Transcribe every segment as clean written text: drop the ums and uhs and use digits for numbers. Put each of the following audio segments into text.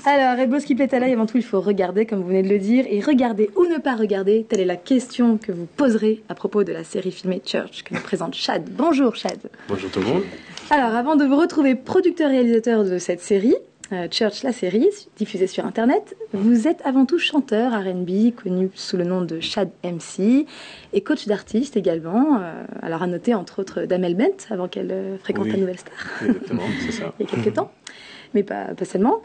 Alors, Red Bull, ce qui plaît à l'œil, avant tout, il faut regarder, comme vous venez de le dire. Et regarder ou ne pas regarder, telle est la question que vous poserez à propos de la série filmée Church, que nous présente Chad. Bonjour Chad. Bonjour tout le monde. Alors, avant de vous retrouver producteur-réalisateur de cette série, Church, la série, diffusée sur Internet, vous êtes avant tout chanteur R&B, connu sous le nom de Chad MC, et coach d'artistes également. Alors, à noter, entre autres, Damel Bent, avant qu'elle fréquente la Nouvelle Star. Exactement, c'est ça. Il y a quelques temps, mais pas seulement.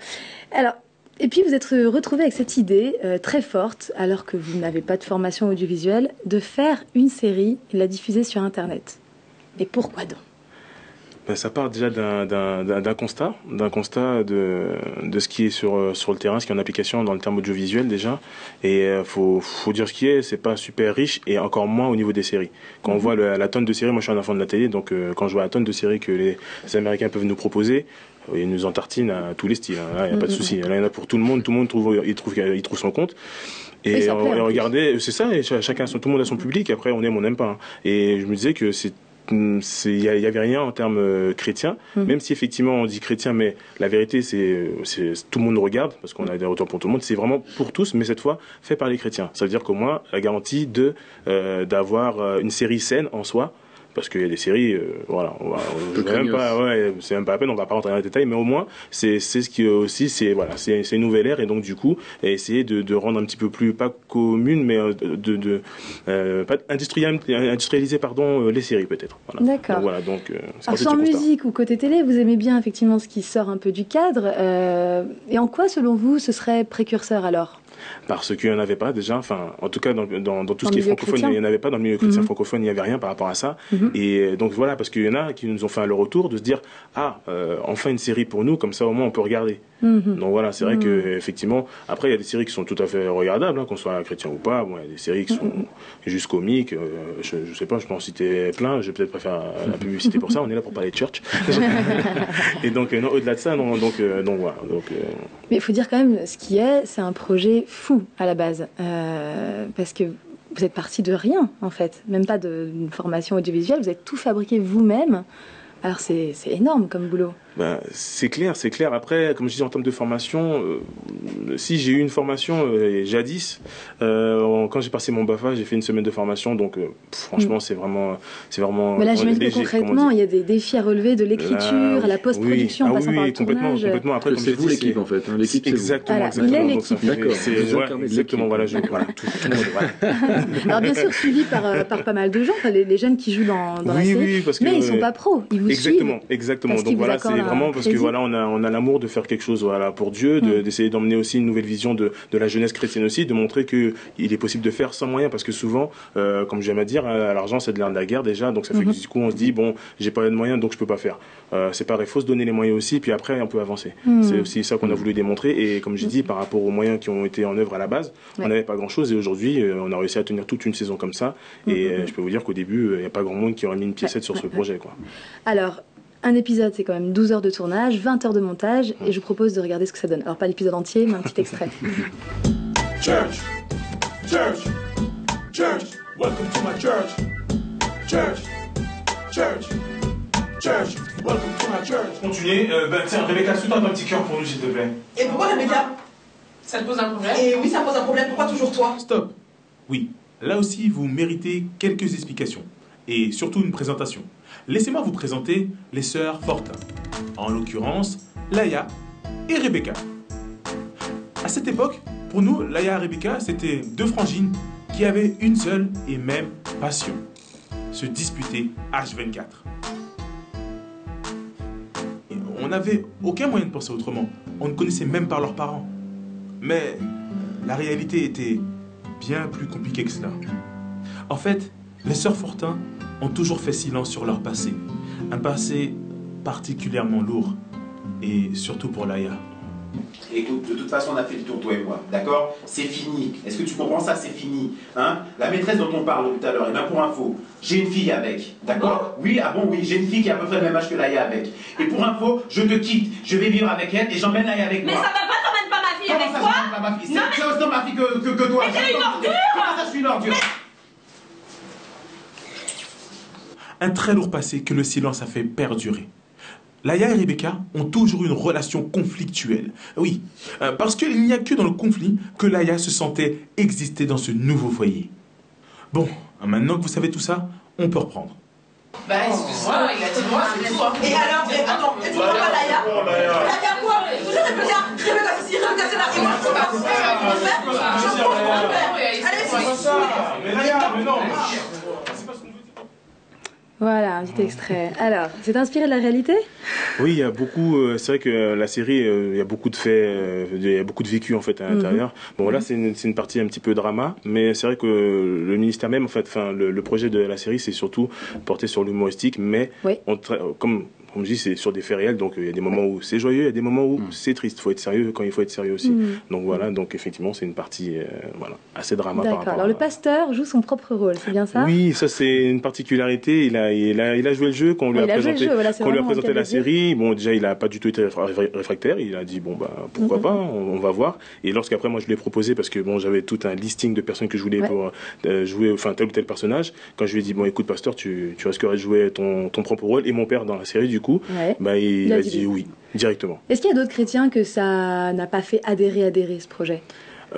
Alors, et puis vous êtes retrouvé avec cette idée très forte, alors que vous n'avez pas de formation audiovisuelle, de faire une série et de la diffuser sur Internet. Et pourquoi donc? Ça part déjà d'un constat de ce qui est sur le terrain, ce qui est en application dans le terme audiovisuel déjà. Et faut dire ce qui est, c'est pas super riche et encore moins au niveau des séries. Quand on voit la tonne de séries, moi je suis un enfant de la télé, donc quand je vois la tonne de séries que les Américains peuvent nous proposer, ils nous en tartinent à tous les styles. Là, il n'y a pas de souci. Là, il y en a pour tout le monde trouve son compte. Et regardez, c'est ça, et chacun, tout le monde a son public, après on aime, on n'aime pas. Hein. Et je me disais que il y avait rien en termes chrétiens, même si effectivement on dit chrétien, mais la vérité c'est tout le monde regarde parce qu'on a des retours pour tout le monde, c'est vraiment pour tous, mais cette fois fait par les chrétiens. Ça veut dire qu'au moins la garantie d'avoir une série saine en soi. Parce qu'il y a des séries, voilà, c'est même pas la peine, on va pas rentrer dans les détails, mais au moins, c'est ce qui aussi, c'est une nouvelle ère, et donc du coup, essayer de rendre un petit peu plus, pas commune, mais pas industrialiser, les séries peut-être. Voilà. D'accord. Donc, alors, sans musique ou côté télé, vous aimez bien effectivement ce qui sort un peu du cadre, et en quoi, selon vous, ce serait précurseur alors? Parce qu'il n'y en avait pas déjà, enfin, en tout cas dans tout ce qui est francophone, il n'y en avait pas, dans le milieu chrétien francophone, il n'y avait rien par rapport à ça. Et donc voilà, parce qu'il y en a qui nous ont fait le retour de se dire, enfin une série pour nous, comme ça au moins on peut regarder. Donc voilà, c'est vrai que effectivement, après il y a des séries qui sont tout à fait regardables, hein, qu'on soit chrétien ou pas. Bon, il y a des séries qui sont juste comiques. Je sais pas, je peux en citer plein. Je vais peut-être pas faire la publicité pour ça. On est là pour parler de church. Et donc non, au-delà de ça, non. Donc voilà. Mais il faut dire quand même, ce qui est, c'est un projet fou à la base, parce que vous êtes parti de rien en fait, même pas d'une formation audiovisuelle. Vous avez tout fabriqué vous-même. Alors c'est énorme comme boulot. C'est clair. Après, comme je dis en termes de formation, si j'ai eu une formation jadis, quand j'ai passé mon BAFA, j'ai fait une semaine de formation, donc franchement c'est vraiment. Mais là, j'imagine que concrètement, il y a des défis à relever, de l'écriture, à la post-production, en passant par le tournage. Complètement. Après, c'est vous l'équipe en fait. Hein. L'équipe, c'est exactement. Il est l'équipe. D'accord. Exactement. Voilà, tout le monde. Voilà. Alors bien sûr, suivi par pas mal de gens, les jeunes qui jouent dans la série, mais ils sont pas pros, ils vous suivent. Exactement. Donc voilà, c'est vraiment parce que voilà, on a l'amour de faire quelque chose pour Dieu, d'essayer d'emmener aussi une nouvelle vision de la jeunesse chrétienne aussi, de montrer que il est possible de faire sans moyens, parce que souvent, comme j'aime à dire, l'argent c'est de l'art de la guerre déjà, donc ça fait que du coup on se dit bon, j'ai pas de moyens donc je peux pas faire. C'est pareil, faut se donner les moyens aussi, puis après on peut avancer. C'est aussi ça qu'on a voulu démontrer, et comme j'ai dit, par rapport aux moyens qui ont été en œuvre à la base, on n'avait pas grand chose, et aujourd'hui on a réussi à tenir toute une saison comme ça, et je peux vous dire qu'au début il n'y a pas grand monde qui aurait mis une piécette sur ce projet, quoi. Alors, un épisode, c'est quand même 12 heures de tournage, 20 heures de montage, et je vous propose de regarder ce que ça donne. Alors, pas l'épisode entier, mais un petit extrait. Church, welcome to my church. Church, welcome to my church. Continuez, tiens, Rebecca, souhaite un petit cœur pour nous, s'il te plaît. Et pourquoi Rebecca? Ça te pose un problème? Et oui, ça pose un problème, pourquoi toujours toi? Stop. Oui, là aussi, vous méritez quelques explications, et surtout une présentation. Laissez-moi vous présenter les sœurs Fortin, en l'occurrence Laïa et Rebecca. À cette époque, pour nous, Laïa et Rebecca, c'était deux frangines qui avaient une seule et même passion, se disputer H24. Et on n'avait aucun moyen de penser autrement, on ne connaissait même pas leurs parents. Mais la réalité était bien plus compliquée que cela. En fait, les sœurs Fortin ont toujours fait silence sur leur passé. Un passé particulièrement lourd. Et surtout pour Laïa. Écoute, de toute façon, on a fait le tour, toi et moi. D'accord? C'est fini. Est-ce que tu comprends ça? C'est fini. Hein? La maîtresse dont on parle tout à l'heure, et bien pour info, j'ai une fille avec. D'accord? Oui, oui, j'ai une fille qui a à peu près le même âge que Laïa avec. Et pour info, je te quitte. Je vais vivre avec elle et j'emmène Laïa avec moi. Mais ça va pas, t'emmènes pas ma fille avec toi? Comment ça, ma fille? C'est autant ma fille que toi. Mais t'es une ordure! Comment ça, je suis une ordure? Un très lourd passé que le silence a fait perdurer. Laïa et Rebecca ont toujours une relation conflictuelle. Oui, parce qu'il n'y a que dans le conflit que Laïa se sentait exister dans ce nouveau foyer. Bon, maintenant que vous savez tout ça, on peut reprendre. Bah, excuse-moi, il a dit moi, c'est tout. Et alors, attends, et tu vois pas Laïa? Laïa quoi? Vous êtes Rebecca, Rebecca ceci, Rebecca c'est là, et moi je peux pas faire. Je peux pas faire. Allez, c'est Mais Laïa, mais non. Voilà, un petit extrait. Alors, c'est inspiré de la réalité? Oui, il y a beaucoup. C'est vrai que la série, il y a beaucoup de faits, il y a beaucoup de vécu en fait à l'intérieur. Bon, là, c'est une partie un petit peu drama, mais c'est vrai que le ministère même, en fait, enfin, le projet de la série, c'est surtout porté sur l'humoristique, mais Oui. Comme je dis, c'est sur des faits réels, donc il y a des moments où c'est joyeux, il y a des moments où c'est triste. Il faut être sérieux quand il faut être sérieux aussi. Donc voilà, donc effectivement, c'est une partie voilà, assez drama par D'accord. rapport Alors, le pasteur joue son propre rôle, c'est bien ça? Oui, ça c'est une particularité. Il a joué le jeu quand on lui a présenté, la série. Bon, déjà, il a pas du tout été réfractaire. Il a dit bon bah pourquoi pas, on va voir. Et lorsqu'après moi je lui ai proposé parce que bon j'avais tout un listing de personnes que je voulais pour jouer, enfin tel ou tel personnage. Quand je lui ai dit bon écoute pasteur, tu risquerais de jouer ton propre rôle et mon père dans la série du coup. Bah, il a dit oui, directement. Est-ce qu'il y a d'autres chrétiens que ça n'a pas fait adhérer ce projet?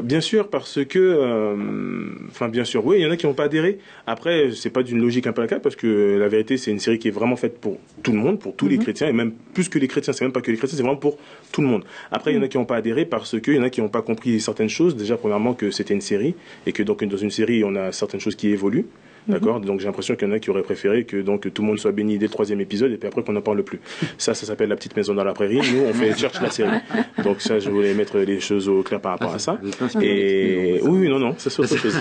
Bien sûr, parce que, enfin bien sûr, oui, il y en a qui n'ont pas adhéré. Après, c'est pas d'une logique implacable parce que la vérité, c'est une série qui est vraiment faite pour tout le monde, pour tous les chrétiens et même plus que les chrétiens. C'est même pas que les chrétiens, c'est vraiment pour tout le monde. Après, il y en a qui n'ont pas adhéré parce qu'il y en a qui n'ont pas compris certaines choses. Déjà, premièrement, que c'était une série et que donc dans une série, on a certaines choses qui évoluent. D'accord, donc j'ai l'impression qu'il y en a qui auraient préféré que donc tout le monde soit béni dès le 3e épisode et puis après qu'on n'en parle plus. Ça s'appelle La Petite Maison dans la Prairie. Nous, on fait Church la série. Donc ça, je voulais mettre les choses au clair par rapport à ça. Et oui, non, ça c'est autre chose.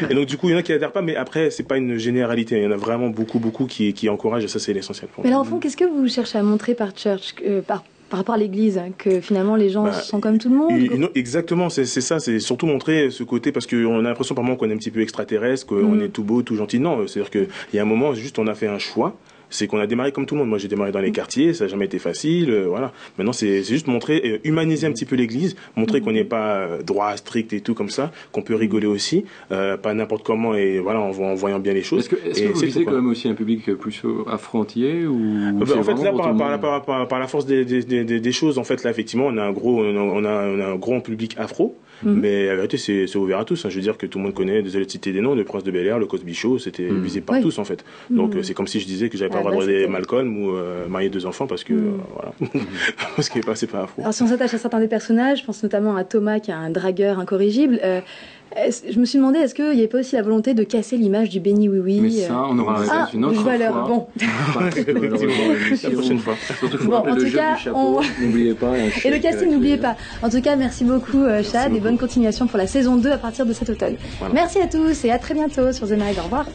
Et donc du coup, il y en a qui adhèrent pas, mais après, c'est pas une généralité. Il y en a vraiment beaucoup qui encouragent et ça c'est l'essentiel. Mais là, au fond, qu'est-ce que vous cherchez à montrer par Church, par rapport à l'Église, que finalement les gens sont comme tout le monde? Exactement, c'est ça, c'est surtout montrer ce côté, parce qu'on a l'impression par moment qu'on est un petit peu extraterrestre, qu'on est tout beau, tout gentil. Non, c'est-à-dire qu'il y a un moment, juste on a fait un choix, c'est qu'on a démarré comme tout le monde. Moi j'ai démarré dans les quartiers, ça n'a jamais été facile, voilà. Maintenant c'est juste montrer, humaniser un petit peu l'église, montrer qu'on n'est pas droit, strict et tout comme ça, qu'on peut rigoler aussi, pas n'importe comment et voilà, en voyant bien les choses. Est-ce que vous visez quand même aussi un public plus afro-antillais ou en fait là par la force des choses, en fait là effectivement on a un gros public afro. Mais la vérité, c'est ouvert à tous. Hein. Je veux dire que tout le monde connaît, désolé de citer des noms, le Prince de Bel-Air, le Cosby Show, c'était visible par tous en fait. Donc c'est comme si je disais que j'avais pas le droit de regarder Malcolm ou marier 2 enfants parce que voilà, parce qu'il c'est pas afro. Alors si on s'attache à certains des personnages, je pense notamment à Thomas qui est un dragueur incorrigible. Je me suis demandé, est-ce qu'il n'y avait pas aussi la volonté de casser l'image du béni oui-oui? Mais ça, on aura la une autre fois. Bon. La prochaine fois. Surtout bon, en tout cas, n'oubliez pas. Et le casting, n'oubliez pas. En tout cas, merci beaucoup, Chad, et bonne continuation pour la saison 2 à partir de cet automne. Voilà. Merci à tous et à très bientôt sur The Mag. Au revoir.